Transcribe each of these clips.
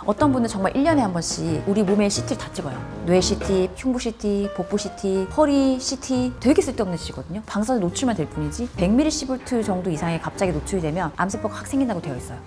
어떤 분은 정말 1년에 한 번씩 우리 몸의 CT를 다 찍어요. 뇌 CT, 흉부 CT, 복부 CT, 허리 CT 되게 쓸데없는 CT거든요. 방사선 노출만 될 뿐이지 100mV 정도 이상의 갑자기 노출이 되면 암세포가 확 생긴다고 되어 있어요.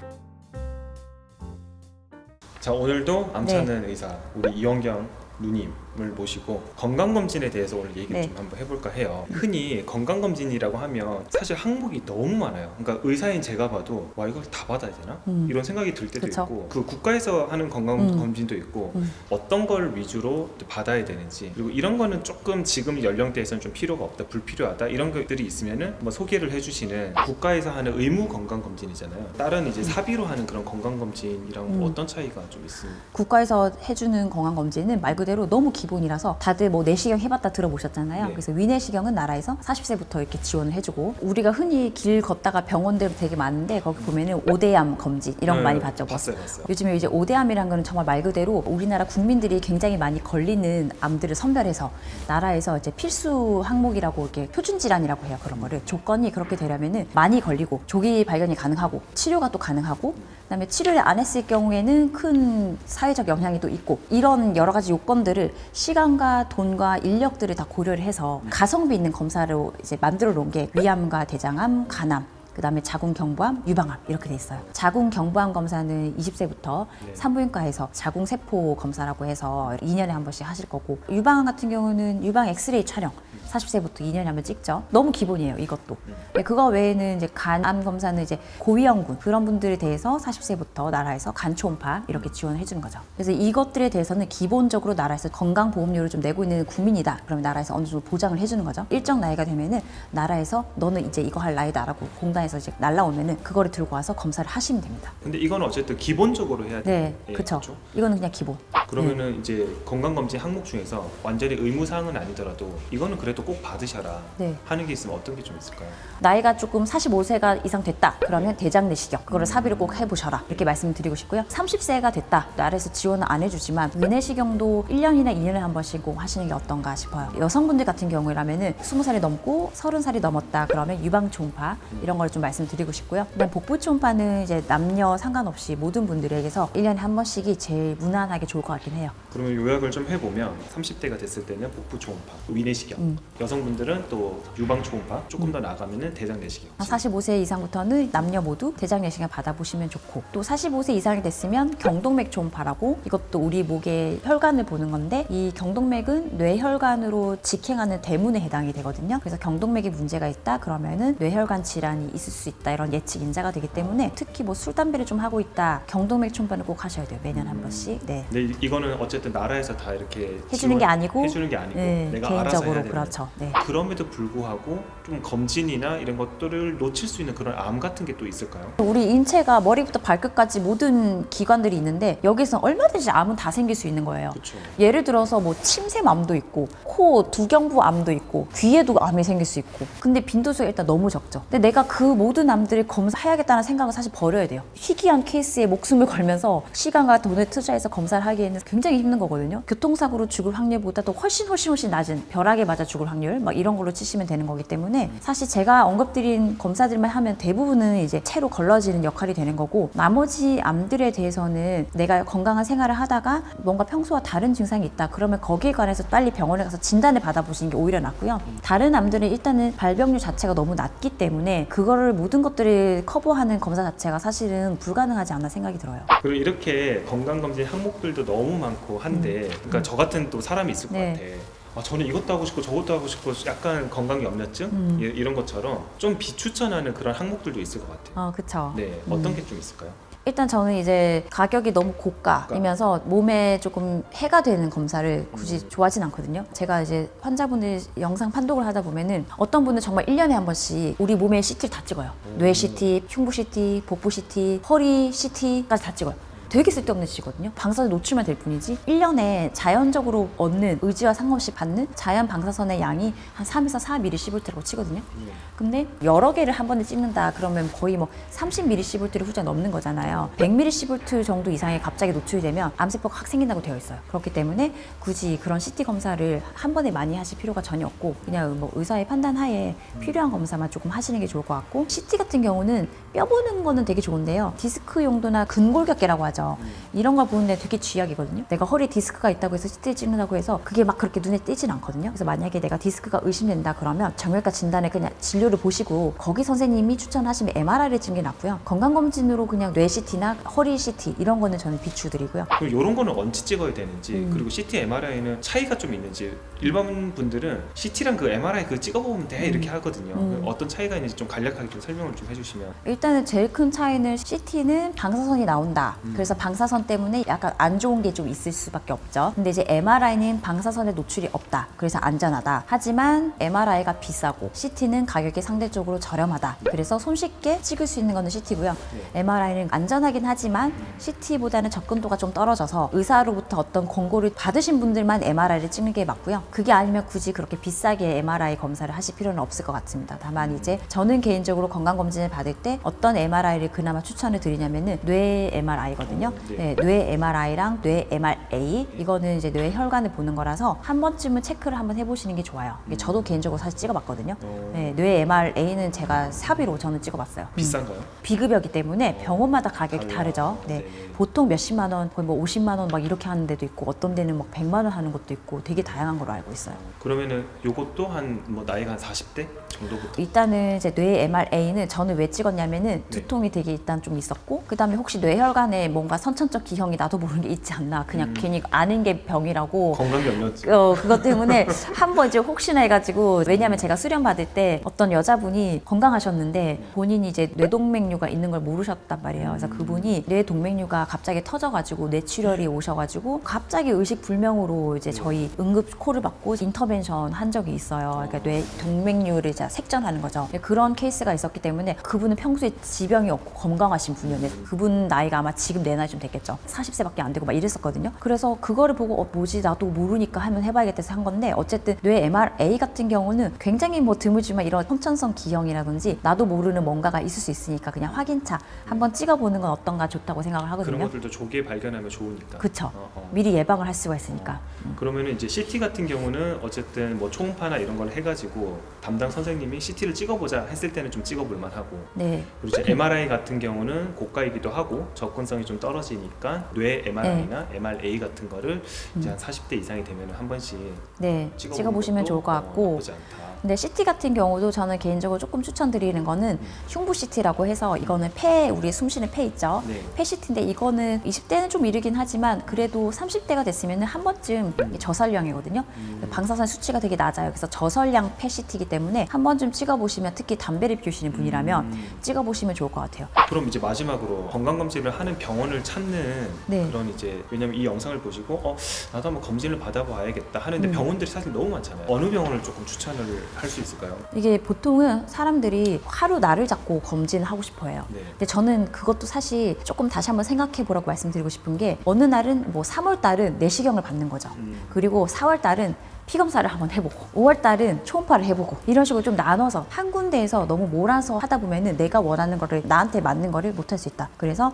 자, 오늘도 암 찾는 의사 우리 이원경 누님을 모시고 건강검진에 대해서 오늘 얘기를 좀 한번 해볼까 해요. 흔히 건강검진이라고 하면 사실 항목이 너무 많아요. 그러니까 의사인 제가 봐도 와 이걸 다 받아야 되나? 이런 생각이 들 때도 그쵸? 있고 그 국가에서 하는 건강검진도 있고 어떤 걸 위주로 받아야 되는지 그리고 이런 거는 조금 지금 연령대에서는 좀 필요가 없다, 불필요하다 이런 것들이 있으면은 뭐 소개를 해주시는 국가에서 하는 의무 건강검진이잖아요. 다른 이제 사비로 하는 그런 건강검진이랑 어떤 차이가 좀 있습니까? 국가에서 해주는 건강검진은 말 그대로 너무 기본이라서 다들 뭐 내시경 해봤다 들어보셨잖아요. 네. 그래서 위내시경은 나라에서 40세부터 이렇게 지원을 해주고 우리가 흔히 길 걷다가 병원들 되게 많은데 거기 보면은 5대암 검진 이런 거 많이 봤죠. 봤어요. 요즘에 이제 5대암이라는 거는 정말 말 그대로 우리나라 국민들이 굉장히 많이 걸리는 암들을 선별해서 나라에서 이제 필수 항목이라고 이렇게 표준 질환이라고 해요. 그런 거를 조건이 그렇게 되려면은 많이 걸리고 조기 발견이 가능하고 치료가 또 가능하고 그다음에 치료를 안 했을 경우에는 큰 사회적 영향이 또 있고 이런 여러 가지 요건들을 시간과 돈과 인력들을 다 고려를 해서 가성비 있는 검사로 이제 만들어 놓은 게 위암과 대장암, 간암 그다음에 자궁경부암, 유방암 이렇게 돼 있어요. 자궁경부암 검사는 20세부터 산부인과에서 자궁세포 검사라고 해서 2년에 한 번씩 하실 거고 유방암 같은 경우는 유방 엑스레이 촬영 40세부터 2년에 한 번 찍죠. 너무 기본이에요, 이것도. 그거 외에는 이제 간암 검사는 이제 고위험군 그런 분들에 대해서 40세부터 나라에서 간 초음파 이렇게 지원을 해주는 거죠. 그래서 이것들에 대해서는 기본적으로 나라에서 건강보험료를 좀 내고 있는 국민이다. 그러면 나라에서 어느 정도 보장을 해주는 거죠. 일정 나이가 되면은 나라에서 너는 이제 이거 할 나이다라고 공단에서 이제 날라오면은 그거를 들고 와서 검사를 하시면 됩니다. 근데 이건 어쨌든 기본적으로 해야 돼요. 네, 그렇죠. 이거는 그냥 기본. 그러면은 이제 건강검진 항목 중에서 완전히 의무사항은 아니더라도 이거는 그래도 꼭 받으셔라 하는 게 있으면 어떤 게 좀 있을까요? 나이가 조금 45세가 이상 됐다 그러면 대장 내시경 그거를 사비로 꼭 해보셔라 이렇게 말씀드리고 싶고요. 30세가 됐다 나라에서 지원은 안 해주지만 위내시경도 1년이나 2년에 한 번씩 꼭 하시는 게 어떤가 싶어요. 여성분들 같은 경우라면은 20살이 넘고 30살이 넘었다 그러면 유방 초음파 이런 걸 좀 말씀드리고 싶고요. 그다음 복부 초음파는 이제 남녀 상관없이 모든 분들에게서 1년에 한 번씩이 제일 무난하게 좋을 것 같긴 해요. 그러면 요약을 좀 해보면 30대가 됐을 때는 복부 초음파, 위내시경 여성분들은 또 유방 초음파 조금 더 나가면은 대장 내시경 45세 이상부터는 남녀 모두 대장 내시경 받아보시면 좋고 또 45세 이상이 됐으면 경동맥 초음파라고 이것도 우리 목의 혈관을 보는 건데 이 경동맥은 뇌혈관으로 직행하는 대문에 해당이 되거든요. 그래서 경동맥에 문제가 있다 그러면은 뇌혈관 질환이 있을 수 있다 이런 예측 인자가 되기 때문에 특히 뭐 술 담배를 좀 하고 있다 경동맥 초음파는 꼭 하셔야 돼요. 매년 한 번씩. 네. 근데 이거는 어쨌든 나라에서 다 이렇게 해주는 게 아니고 내가 알아서 해야 되는 그렇죠. 네. 그럼에도 불구하고 좀 검진이나 이런 것들을 놓칠 수 있는 그런 암 같은 게 또 있을까요? 우리 인체가 머리부터 발끝까지 모든 기관들이 있는데 여기서 얼마든지 암은 다 생길 수 있는 거예요. 그렇죠. 예를 들어서 뭐 침샘암도 있고 코 두경부암도 있고 귀에도 암이 생길 수 있고 근데 빈도수가 일단 너무 적죠. 근데 내가 그 모든 암들을 검사해야겠다는 생각을 사실 버려야 돼요. 희귀한 케이스에 목숨을 걸면서 시간과 돈을 투자해서 검사를 하기에는 굉장히 힘든 거거든요. 교통사고로 죽을 확률보다도 훨씬 낮은 벼락에 맞아 죽을 확률 막 이런 걸로 치시면 되는 거기 때문에 사실 제가 언급드린 검사들만 하면 대부분은 이제 채로 걸러지는 역할이 되는 거고 나머지 암들에 대해서는 내가 건강한 생활을 하다가 뭔가 평소와 다른 증상이 있다 그러면 거기에 관해서 빨리 병원에 가서 진단을 받아보시는 게 오히려 낫고요. 다른 암들은 일단은 발병률 자체가 너무 낮기 때문에 그거를 모든 것들을 커버하는 검사 자체가 사실은 불가능하지 않나 생각이 들어요. 그리고 이렇게 건강검진 항목들도 너무 많고 한데 그러니까 저 같은 또 사람이 있을 것 같아. 저는 이것도 하고 싶고 저것도 하고 싶고 약간 건강 염려증 이런 것처럼 좀 비추천하는 그런 항목들도 있을 것 같아요. 그렇죠. 네, 어떤 게 좀 있을까요? 일단 저는 이제 가격이 너무 고가이면서 몸에 조금 해가 되는 검사를 굳이 좋아하진 않거든요. 제가 이제 환자분들 영상 판독을 하다 보면은 어떤 분은 정말 1년에 한 번씩 우리 몸의 CT를 다 찍어요. 뇌 CT, 흉부 CT, 복부 CT, 허리 CT까지 다 찍어요. 되게 쓸데없는 CT거든요. 방사선 노출만 될 뿐이지 1년에 자연적으로 얻는 의지와 상관없이 받는 자연 방사선의 양이 한 3에서 4mCv라고 치거든요. 근데 여러 개를 한 번에 찍는다 그러면 거의 뭐 30mCv를 훌쩍 넘는 거잖아요. 100mCv 정도 이상의 갑자기 노출이 되면 암세포가 확 생긴다고 되어 있어요. 그렇기 때문에 굳이 그런 CT 검사를 한 번에 많이 하실 필요가 전혀 없고 그냥 뭐 의사의 판단 하에 필요한 검사만 조금 하시는 게 좋을 것 같고 CT 같은 경우는 뼈 보는 거는 되게 좋은데요. 디스크 용도나 근골격계라고 하죠. 있죠. 이런 걸 보는데 되게 쥐약이거든요. 내가 허리 디스크가 있다고 해서 CT 찍는다고 해서 그게 막 그렇게 눈에 띄진 않거든요. 그래서 만약에 내가 디스크가 의심된다 그러면 정형외과 진단에 그냥 진료를 보시고 거기 선생님이 추천하시면 MRI를 찍는 게 낫고요. 건강검진으로 그냥 뇌 CT나 허리 CT 이런 거는 저는 비추드리고요. 그럼 이런 거는 언제 찍어야 되는지 그리고 CT, MRI는 차이가 좀 있는지 일반 분들은 CT랑 그 MRI 그 찍어보면 돼 이렇게 하거든요. 어떤 차이가 있는지 좀 간략하게 좀 설명을 좀 해주시면. 일단은 제일 큰 차이는 CT는 방사선이 나온다. 그래서 방사선 때문에 약간 안 좋은 게 좀 있을 수밖에 없죠. 근데 이제 MRI는 방사선에 노출이 없다. 그래서 안전하다. 하지만 MRI가 비싸고 CT는 가격이 상대적으로 저렴하다. 그래서 손쉽게 찍을 수 있는 거는 CT고요. MRI는 안전하긴 하지만 CT보다는 접근도가 좀 떨어져서 의사로부터 어떤 권고를 받으신 분들만 MRI를 찍는 게 맞고요. 그게 아니면 굳이 그렇게 비싸게 MRI 검사를 하실 필요는 없을 것 같습니다. 다만 이제 저는 개인적으로 건강검진을 받을 때 어떤 MRI를 그나마 추천을 드리냐면은 뇌 MRI거든요. 네, 뇌 MRI랑 뇌 MRA 이거는 이제 뇌 혈관을 보는 거라서 한 번쯤은 체크를 한번 해보시는 게 좋아요. 이게 저도 개인적으로 사실 찍어봤거든요. 네, 뇌 MRA는 제가 사비로 저는 찍어봤어요. 비싼가요? 비급여기 때문에 병원마다 가격이 다르죠. 네, 네. 보통 몇십만 원, 거의 뭐 50만 원 막 이렇게 하는 데도 있고 어떤 데는 막 100만 원 하는 것도 있고 되게 다양한 걸로 알고 있어요. 그러면은 요것도 한 뭐 나이가 한 40대 정도부터. 일단은 이제 뇌 MRA는 저는 왜 찍었냐면은 두통이 되게 일단 좀 있었고 그 다음에 혹시 뇌혈관에 뭔가 선천적 기형이 나도 모르는 게 있지 않나 그냥 괜히 아는 게 병이라고 건강경련증. 그것 때문에 한번 이제 혹시나 해가지고 왜냐면 제가 수련 받을 때 어떤 여자분이 건강하셨는데 본인이 이제 뇌동맥류가 있는 걸 모르셨단 말이에요. 그래서 그분이 뇌동맥류가 갑자기 터져가지고 뇌출혈이 오셔가지고 갑자기 의식불명으로 이제 저희 응급 콜을 받고 인터벤션 한 적이 있어요. 그러니까 뇌동맥류를 이제 색전하는 거죠. 그런 케이스가 있었기 때문에 그분은 평소에 지병이 없고 건강하신 분이었는데 그분 나이가 아마 지금 내 나이 좀 됐겠죠. 40세밖에 안 되고 막 이랬었거든요. 그래서 그거를 보고 뭐지 나도 모르니까 한번 해봐야겠다 해서 한 건데 어쨌든 뇌 MRA 같은 경우는 굉장히 뭐 드물지만 이런 선천성 기형이라든지 나도 모르는 뭔가가 있을 수 있으니까 그냥 확인차 한번 찍어보는 건 어떤가 좋다고 생각을 하거든요. 그런 것들도 조기에 발견하면 좋으니까. 그쵸. 미리 예방을 할 수가 있으니까. 그러면은 이제 CT 같은 경우는 어쨌든 뭐 초음파나 이런 걸 해가지고 담당 선생님이 CT를 찍어보자 했을 때는 좀 찍어볼 만하고. 네. 그리고 이제 MRI 같은 경우는 고가이기도 하고 접근성이 좀 떨어지니까 뇌 MRI나 MRA 같은 거를 이제 한 40대 이상이 되면 한 번씩 네. 찍어보시면 좋을 것 같고. 나쁘지 않다. 근데 CT 같은 경우도 저는 개인적으로 조금 추천드리는 거는 흉부 CT라고 해서 이거는 폐, 우리 숨쉬는 폐 있죠? 네. 폐 CT인데 이거는 20대는 좀 이르긴 하지만 그래도 30대가 됐으면 한 번쯤 저설량이거든요. 방사선 수치가 되게 낮아요. 그래서 저설량 폐 CT이기 때문에 한 번쯤 찍어보시면 특히 담배를 피우시는 분이라면 찍어보시면 좋을 것 같아요. 그럼 이제 마지막으로 건강검진을 하는 병원을 찾는 네. 그런 이제 왜냐면 이 영상을 보시고 나도 한번 검진을 받아봐야겠다 하는데 병원들이 사실 너무 많잖아요. 어느 병원을 조금 추천을 할 수 있을까요? 이게 보통은 사람들이 하루 날을 잡고 검진을 하고 싶어 해요. 네. 근데 저는 그것도 사실 조금 다시 한번 생각해 보라고 말씀드리고 싶은 게 어느 날은 뭐 3월 달은 내시경을 받는 거죠. 그리고 4월 달은 피검사를 한번 해보고 5월 달은 초음파를 해보고 이런 식으로 좀 나눠서 한 군데에서 너무 몰아서 하다 보면은 내가 원하는 거를 나한테 맞는 거를 못 할 수 있다. 그래서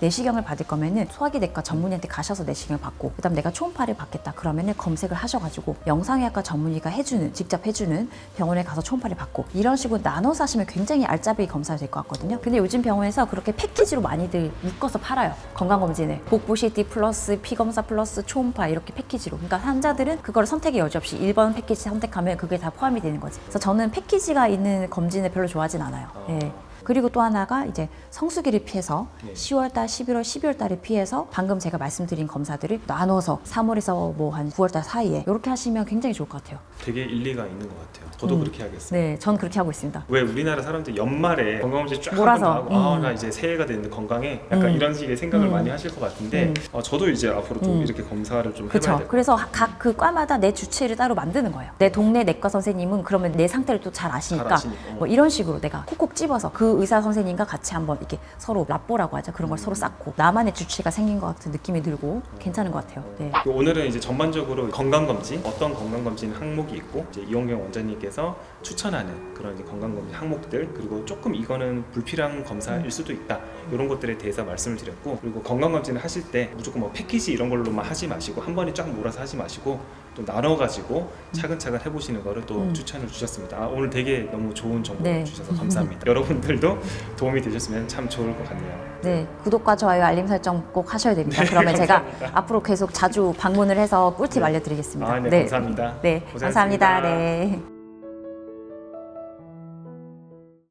내시경을 받을 거면은 소화기내과 전문의한테 가셔서 내시경을 받고 그다음 내가 초음파를 받겠다 그러면은 검색을 하셔가지고 영상의학과 전문의가 해주는 직접 해주는 병원에 가서 초음파를 받고 이런 식으로 나눠서 하시면 굉장히 알짜배기 검사가 될 것 같거든요. 근데 요즘 병원에서 그렇게 패키지로 많이들 묶어서 팔아요. 건강검진을 복부 CT 플러스 피검사 플러스 초음파 이렇게 패키지로. 그러니까 환자들은 그걸 선택의 여지 없이 1번 패키지 선택하면 그게 다 포함이 되는 거지. 그래서 저는 패키지가 있는 검진을 별로 좋아하진 않아요. 예. 그리고 또 하나가 이제 성수기를 피해서 10월달, 11월, 12월달을 피해서 방금 제가 말씀드린 검사들을 나눠서 3월에서 뭐 한 9월달 사이에 이렇게 하시면 굉장히 좋을 것 같아요. 되게 일리가 있는 것 같아요. 저도 그렇게 하겠어요. 네, 전 그렇게 하고 있습니다. 왜 우리나라 사람들 연말에 건강검진 쫙 몰아서, 하고 나 이제 새해가 됐는데 건강해 약간 이런 식의 생각을 많이 하실 것 같은데 저도 이제 앞으로 좀 이렇게 검사를 좀 해봐야 그렇죠. 될 것 그래서 각 그 과마다 내 주치의를 따로 만드는 거예요. 내 동네 내과 선생님은 그러면 내 상태를 또 잘 아시니까 뭐 이런 식으로 내가 콕콕 집어서 그 의사 선생님과 같이 한번 이렇게 서로 랍보라고 하죠. 그런 걸 서로 쌓고 나만의 주치의가 생긴 것 같은 느낌이 들고 괜찮은 것 같아요. 네. 오늘은 이제 전반적으로 건강검진 어떤 건강검진 항목이 있고 이제 이원경 원장님께서 추천하는 그런 이제 건강검진 항목들 그리고 조금 이거는 불필요한 검사일 수도 있다 이런 것들에 대해서 말씀을 드렸고 그리고 건강검진을 하실 때 무조건 뭐 패키지 이런 걸로만 하지 마시고 한 번에 쫙 몰아서 하지 마시고 또 나눠가지고 차근차근 해보시는 거를 또 추천을 주셨습니다. 오늘 되게 너무 좋은 정보 네. 주셔서 감사합니다. 여러분들 분들도 도움이 되셨으면 참 좋을 것 같네요. 네, 구독과 좋아요, 알림 설정 꼭 하셔야 됩니다. 그러면 제가 앞으로 계속 자주 방문을 해서 꿀팁 알려드리겠습니다. 네, 감사합니다. 네, 고생하셨습니다. 감사합니다. 네.